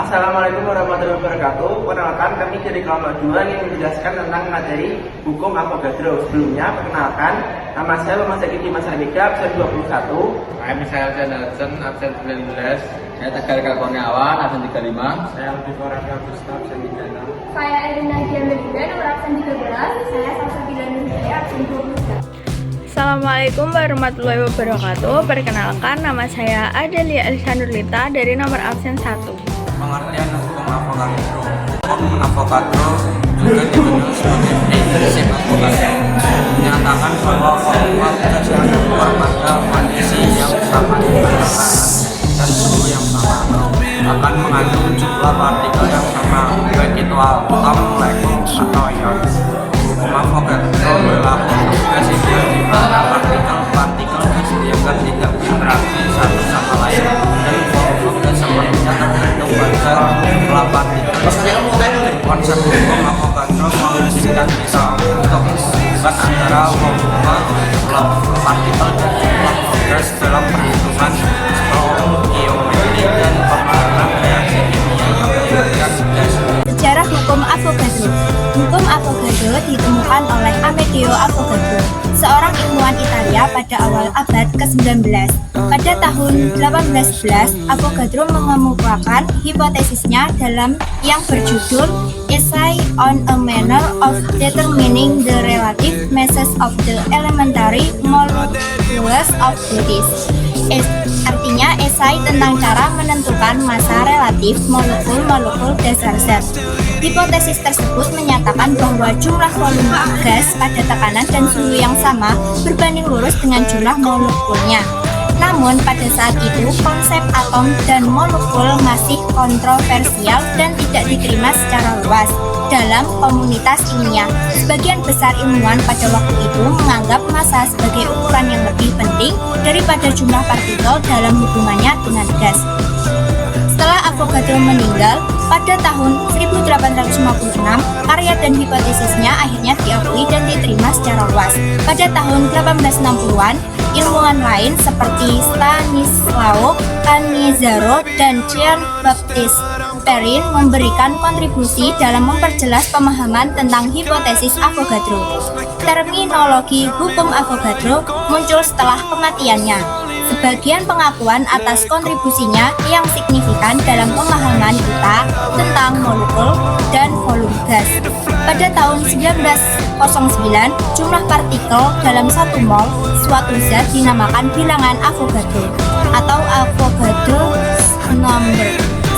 Assalamualaikum warahmatullahi wabarakatuh. Perkenalkan, kami dari kelompok 2 yang menjelaskan tentang materi hukum Avogadro. Sebelumnya, perkenalkan, nama saya Muhammad Zaki Dimas Hamida, absen 21. Saya Aljan Hudson, absen 19. Saya Tegar Kalkoniawan, absen 35. Saya Aldi Faraka Gustav, absen 36. Saya Erina Diamelinda, nomor absen 13. Saya Salsabila Nurjaya, absen 23. Assalamualaikum warahmatullahi wabarakatuh. Perkenalkan, nama saya Adelia Elisanurlita dari nomor absen 1. Pengertian hukum Avogadro. Hukum Avogadro juga dikenal sebagai prinsip Avogadro, menyatakan bahwa formula tugas yang keluar pada kondisi yang sama dan suhu yang sama akan mengandung jumlah partikel yang sama, baik itu atom, molekul, atau ion. Hukum Avogadro berlaku untuk gas ideal di mana partikel-partikel gas yang tidak berinteraksi satu sama lain dan volume gas sepenuhnya tergantung pada jumlah partikel. Konsep hukum Avogadro memungkinkan kita untuk menghubungkan antara volume partikel dan jumlah gas dalam perhitungan stoikiometri dan pemahaman reaksi kimia yang melibatkan gas. Sejarah hukum Avogadro. Hukum Avogadro ditemukan oleh Amedeo Avogadro, seorang ilmuwan Italia pada awal abad ke-19. Pada tahun 1811, Avogadro mengemukakan hipotesisnya dalam yang berjudul Essay on a Manner of Determining the Relative Masses of the Elementary Molecules of Bodies. Artinya esai tentang cara menentukan massa relatif molekul-molekul dasar zat. Hipotesis tersebut menyatakan bahwa jumlah volume gas pada tekanan dan suhu yang sama berbanding lurus dengan jumlah molekulnya. Namun pada saat itu konsep atom dan molekul masih kontroversial dan tidak diterima secara luas dalam komunitas ilmiah. Sebagian besar ilmuwan pada waktu itu menganggap massa sebagai ukuran yang lebih penting daripada jumlah partikel dalam hubungannya dengan gas. Setelah Avogadro meninggal pada tahun 1856, karya dan hipotesisnya akhirnya diakui dan diterima secara luas. Pada tahun 1860-an, ilmuwan lain seperti Stanislao Cannizzaro dan Jean-Baptiste Perrin memberikan kontribusi dalam memperjelas pemahaman tentang hipotesis Avogadro. Terminologi hukum Avogadro muncul setelah kematiannya. Sebagian pengakuan atas kontribusinya yang signifikan dalam pemahaman kita tentang molekul dan volume gas. Pada tahun 1909, jumlah partikel dalam 1 mol suatu zat dinamakan bilangan Avogadro atau Avogadro's number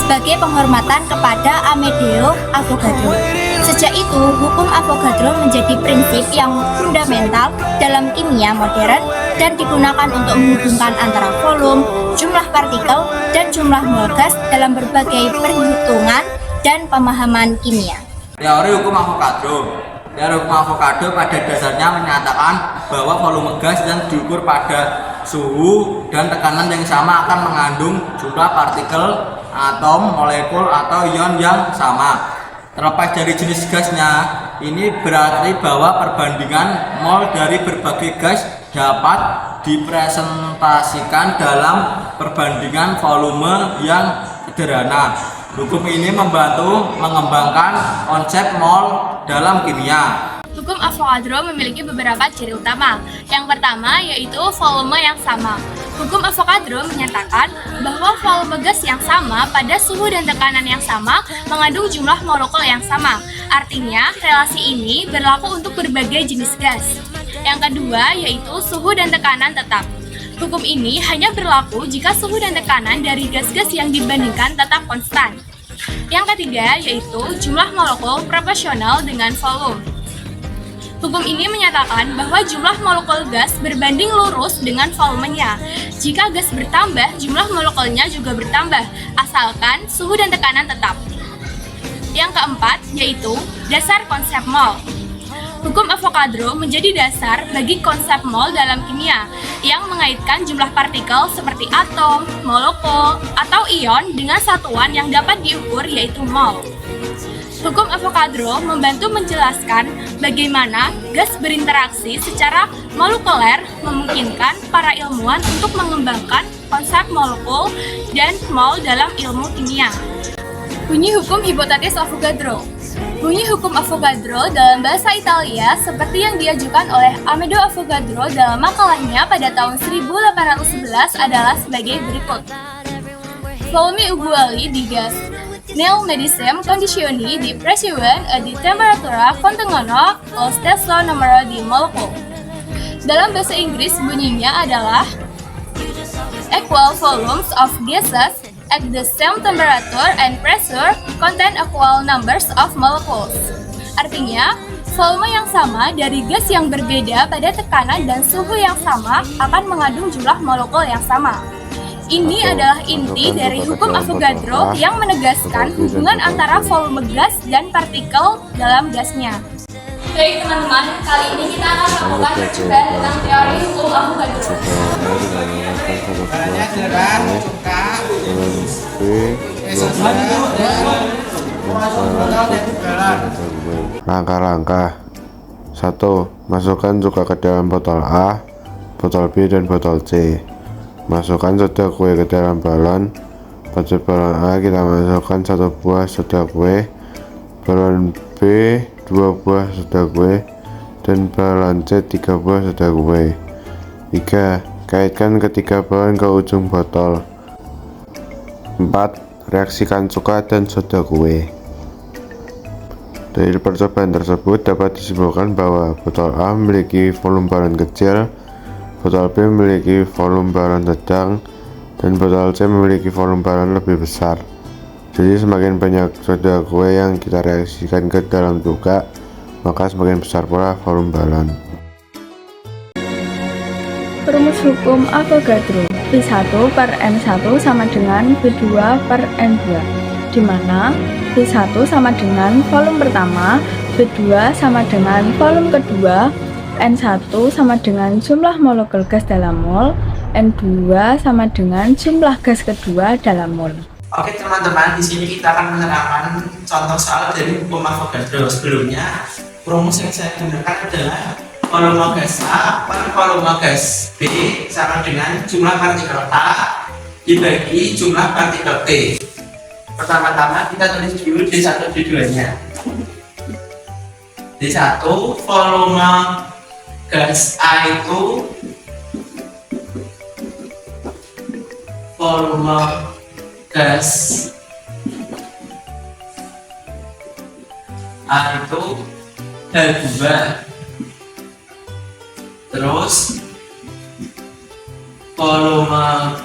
sebagai penghormatan kepada Amedeo Avogadro. Sejak itu, hukum Avogadro menjadi prinsip yang fundamental dalam kimia modern dan digunakan untuk menghubungkan antara volume, jumlah partikel, dan jumlah mol gas dalam berbagai perhitungan dan pemahaman kimia. Teori hukum Avogadro. Teori hukum Avogadro pada dasarnya menyatakan bahwa volume gas yang diukur pada suhu dan tekanan yang sama akan mengandung jumlah partikel, atom, molekul, atau ion yang sama. Terlepas dari jenis gasnya, ini berarti bahwa perbandingan mol dari berbagai gas dapat dipresentasikan dalam perbandingan volume yang sederhana. Hukum ini membantu mengembangkan konsep mol dalam kimia. Hukum Avogadro memiliki beberapa ciri utama. Yang pertama yaitu volume yang sama. Hukum Avogadro menyatakan bahwa volume gas yang sama pada suhu dan tekanan yang sama mengandung jumlah molekul yang sama. Artinya, relasi ini berlaku untuk berbagai jenis gas. Yang kedua yaitu suhu dan tekanan tetap. Hukum ini hanya berlaku jika suhu dan tekanan dari gas-gas yang dibandingkan tetap konstan. Yang ketiga yaitu jumlah molekul proporsional dengan volume. Hukum ini menyatakan bahwa jumlah molekul gas berbanding lurus dengan volumenya. Jika gas bertambah, jumlah molekulnya juga bertambah, asalkan suhu dan tekanan tetap. Yang keempat yaitu dasar konsep mol. Hukum Avogadro menjadi dasar bagi konsep mol dalam kimia yang mengaitkan jumlah partikel seperti atom, molekul, atau ion dengan satuan yang dapat diukur yaitu mol. Hukum Avogadro membantu menjelaskan bagaimana gas berinteraksi secara molekuler memungkinkan para ilmuwan untuk mengembangkan konsep molekul dan mol dalam ilmu kimia. Bunyi hukum hipotetis Avogadro. Bunyi hukum Avogadro dalam bahasa Italia seperti yang diajukan oleh Amedeo Avogadro dalam makalahnya pada tahun 1811 adalah sebagai berikut. Volume uguali di gas nel medicem condizioni di pressione e di temperatura contengono lo stesso numero di molekul. Dalam bahasa Inggris bunyinya adalah equal volumes of gases at the same temperature and pressure contain equal numbers of molecules. Artinya, volume yang sama dari gas yang berbeda pada tekanan dan suhu yang sama akan mengandung jumlah molekul yang sama. Ini adalah inti dari hukum Avogadro yang menegaskan hubungan antara volume gas dan partikel dalam gasnya. Baik teman-teman, kali ini kita akan melakukan percobaan tentang teori hukum Avogadro. Langkah-langkah 1. Masukkan cuka ke dalam botol A, botol B, dan botol C. Masukkan soda kue ke dalam balon. Pada balon A kita masukkan 1 buah soda kue, balon B 2 buah soda kue, dan balon C 3 buah soda kue. 3. Kaitkan ketiga balon ke ujung botol. 4. Reaksikan cuka dan soda kue. Dari percobaan tersebut dapat disimpulkan bahwa botol A memiliki volume balon kecil, botol B memiliki volume balon sedang, dan botol C memiliki volume balon lebih besar. Jadi semakin banyak soda kue yang kita reaksikan ke dalam cuka, maka semakin besar pula volume balon. Rumus hukum Avogadro P1 per N1 sama dengan P2 per N2, di mana P1 sama dengan volume pertama, P2 sama dengan volume kedua, N1 sama dengan jumlah molekul gas dalam mol, N2 sama dengan jumlah gas kedua dalam mol. Oke teman-teman, di sini kita akan menerangkan contoh soal dari hukum Avogadro. Sebelumnya, rumus yang saya gunakan adalah volume gas A per volume gas B sama dengan jumlah partikel A dibagi jumlah partikel B. Pertama-tama kita tulis dulu D1 D2-nya. D1 volume gas A itu volume gas A itu H2, terus volume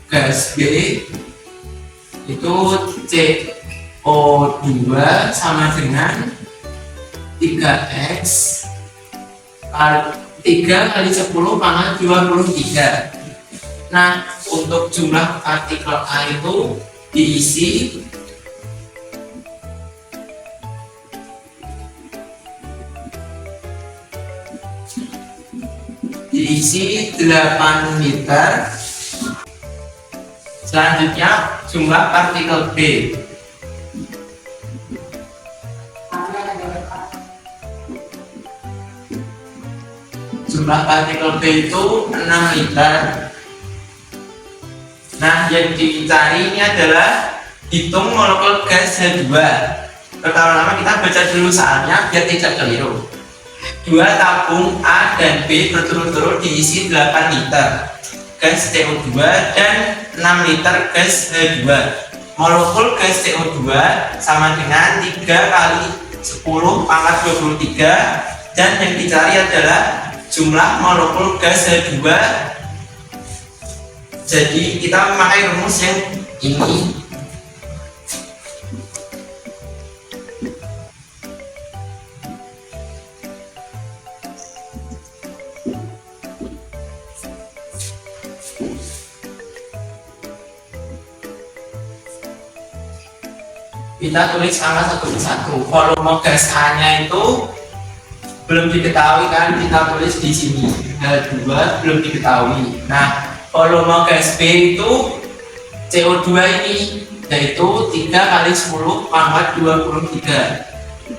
gas B itu CO2 sama dengan 3X 3 kali 10 pangkat 23. Nah, untuk jumlah partikel A itu diisi diisi 8 liter. Selanjutnya jumlah partikel B. Jumlah partikel B itu 6 liter. Nah, yang dicari ini adalah hitung molekul gas H2. Pertama-tama kita baca dulu soalnya biar tidak keliru. 2 tabung A dan B berturut-turut diisi 8 liter gas CO2 dan 6 liter gas H2. Molekul gas CO2 sama dengan 3 kali 10 pangkat 23, dan yang dicari adalah jumlah molekul gas H2. Jadi kita memakai rumus yang ini. Kita tulis angka satu persatu. Volume gas A nya itu belum diketahui kan, kita tulis di sini. H2 belum diketahui. Nah, volume gas B itu CO2 ini yaitu 3 kali 10 pangkat 23.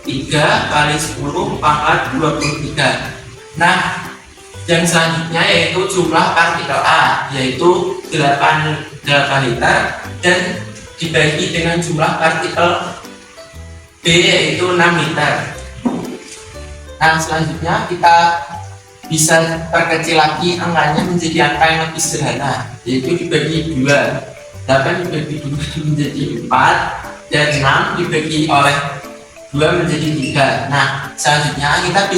3 kali 10 pangkat 23. Nah, yang selanjutnya yaitu jumlah partikel A yaitu 8 liter dan dibagi dengan jumlah partikel B yaitu 6 liter. Nah, selanjutnya kita bisa perkecil lagi angkanya menjadi angka yang lebih sederhana, yaitu dibagi 2. 8 dibagi 2 menjadi 4 dan 6 dibagi oleh 2 menjadi 3. Nah, selanjutnya kita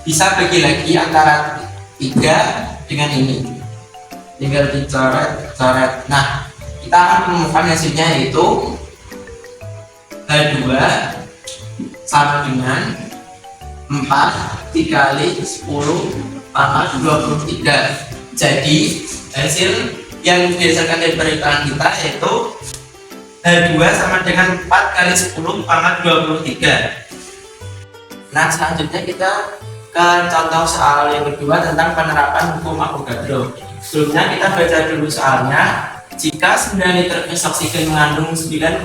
bisa bagi lagi antara 3 dengan ini. Tinggal dicoret-coret. Nah, kita akan menemukan hasilnya yaitu H2 sama dengan 4 dikali 10 pangkat 23. Jadi hasil yang berdasarkan dari perhitungan kita yaitu H2 sama dengan 4 kali 10 pangkat 23. Nah, selanjutnya kita ke contoh soal yang kedua tentang penerapan hukum Avogadro. Sebelumnya kita baca dulu soalnya. Jika 9 liter gas oksigen mengandung 9,4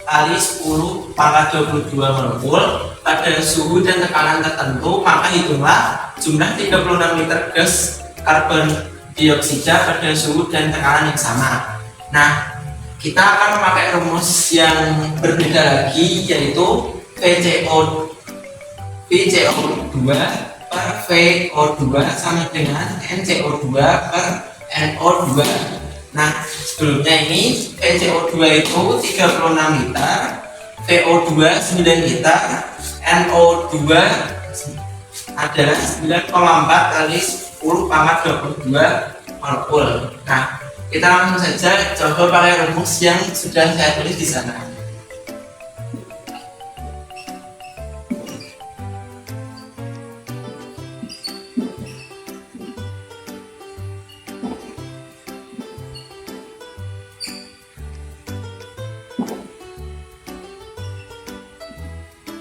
kali 10 pangkat 22 molekul pada suhu dan tekanan tertentu, maka hitunglah jumlah 36 liter gas karbon dioksida pada suhu dan tekanan yang sama. Nah, kita akan memakai rumus yang berbeda lagi yaitu VCO2 per VO2 sama dengan NCO2 per NO2. Nah, sebelumnya ini VCO2 itu 36 liter, VO2 9 liter, NO2 adalah 9,4 kali 10 pangkat 22 molekul. Nah, kita langsung saja coba pakai rumus yang sudah saya tulis di sana.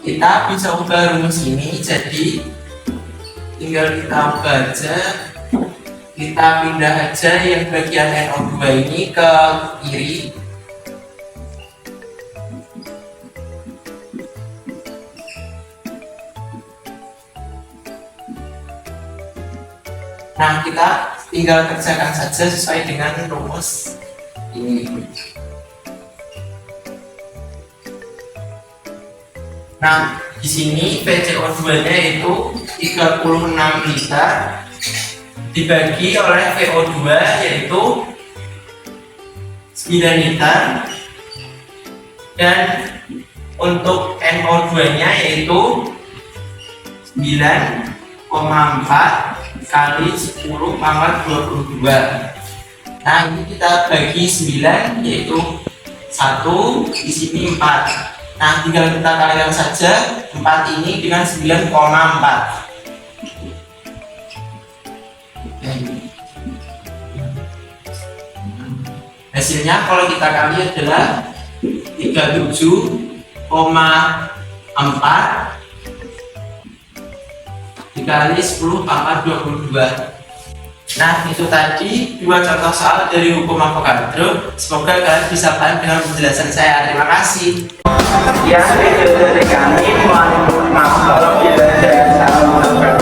Kita bisa ubah rumus ini, jadi tinggal kita ubah aja, kita pindah aja yang bagian NO2 ini ke kiri. Nah, kita tinggal kerjakan saja sesuai dengan rumus ini. Nah, di sini VCO2-nya itu 36 liter dibagi oleh VO2 yaitu 9 liter dan untuk NO2-nya yaitu 9,4 kali 10 pangkat 22. Nah, ini kita bagi 9 yaitu 1, di sini 4. Nah, tinggal kita kalikan saja 4 ini dengan 9,4. Hasilnya kalau kita kali adalah 37,4 dikali 10 pangkat 22. Nah, itu tadi 2 contoh soal dari hukum Avogadro. Semoga kalian bisa paham dengan penjelasan saya. Terima kasih. Ya, dari kami, mohon maaf kalau tidak ada salah.